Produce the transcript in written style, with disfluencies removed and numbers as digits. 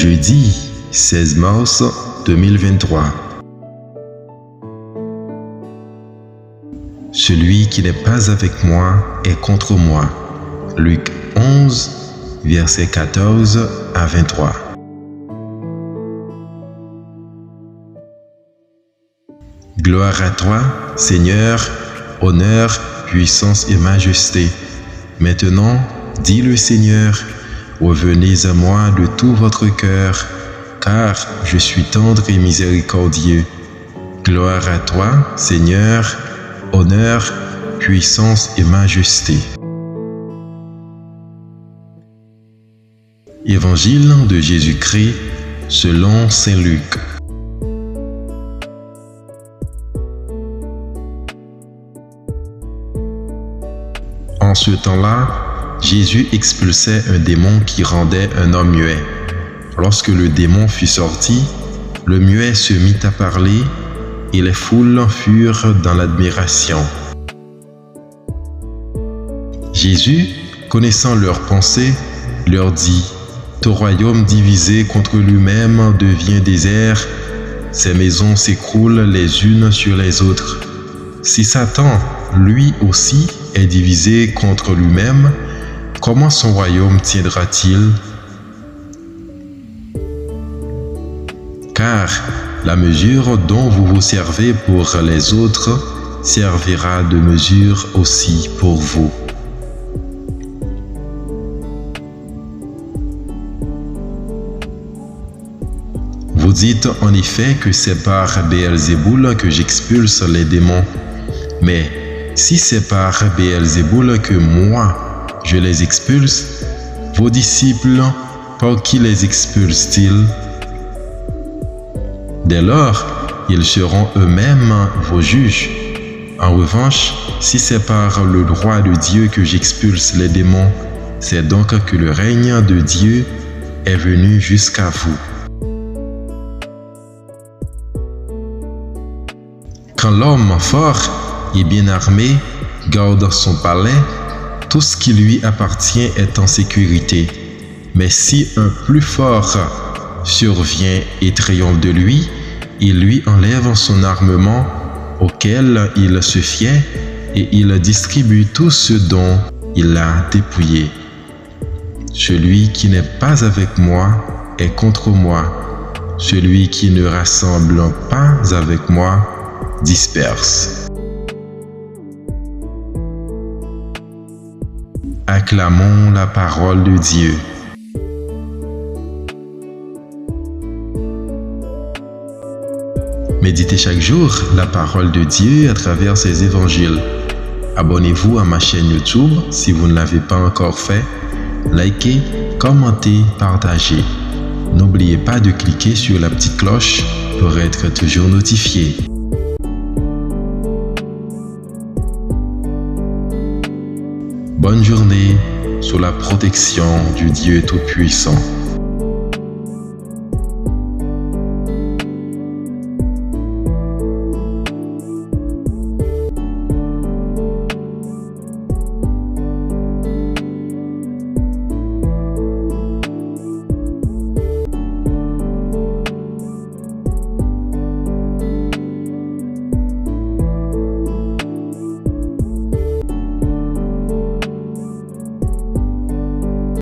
Jeudi 16 mars 2023. Celui qui n'est pas avec moi est contre moi. Luc 11, versets 14 à 23. Gloire à toi, Seigneur, honneur, puissance et majesté. Maintenant, dit le Seigneur, revenez à moi de tout votre cœur, car je suis tendre et miséricordieux. Gloire à toi, Seigneur, honneur, puissance et majesté. Évangile de Jésus-Christ selon saint Luc. En ce temps-là, Jésus expulsait un démon qui rendait un homme muet. Lorsque le démon fut sorti, le muet se mit à parler et les foules furent dans l'admiration. Jésus, connaissant leurs pensées, leur dit : Tout royaume divisé contre lui-même devient désert, ses maisons s'écroulent les unes sur les autres. Si Satan, lui aussi, est divisé contre lui-même, comment son royaume tiendra-t-il? Car la mesure dont vous vous servez pour les autres servira de mesure aussi pour vous. Vous dites en effet que c'est par Béelzéboul que j'expulse les démons. Mais si c'est par Béelzéboul que moi je les expulse, vos disciples, par qui les expulsent-ils? Dès lors, ils seront eux-mêmes vos juges. En revanche, si c'est par le droit de Dieu que j'expulse les démons, c'est donc que le règne de Dieu est venu jusqu'à vous. Quand l'homme fort et bien armé garde son palais, tout ce qui lui appartient est en sécurité. Mais si un plus fort survient et triomphe de lui, il lui enlève son armement auquel il se fiait et il distribue tout ce dont il a dépouillé. Celui qui n'est pas avec moi est contre moi. Celui qui ne rassemble pas avec moi disperse. Acclamons la parole de Dieu. Méditez chaque jour la parole de Dieu à travers ses évangiles. Abonnez-vous à ma chaîne YouTube si vous ne l'avez pas encore fait. Likez, commentez, partagez. N'oubliez pas de cliquer sur la petite cloche pour être toujours notifié. Bonne journée sous la protection du Dieu Tout-Puissant.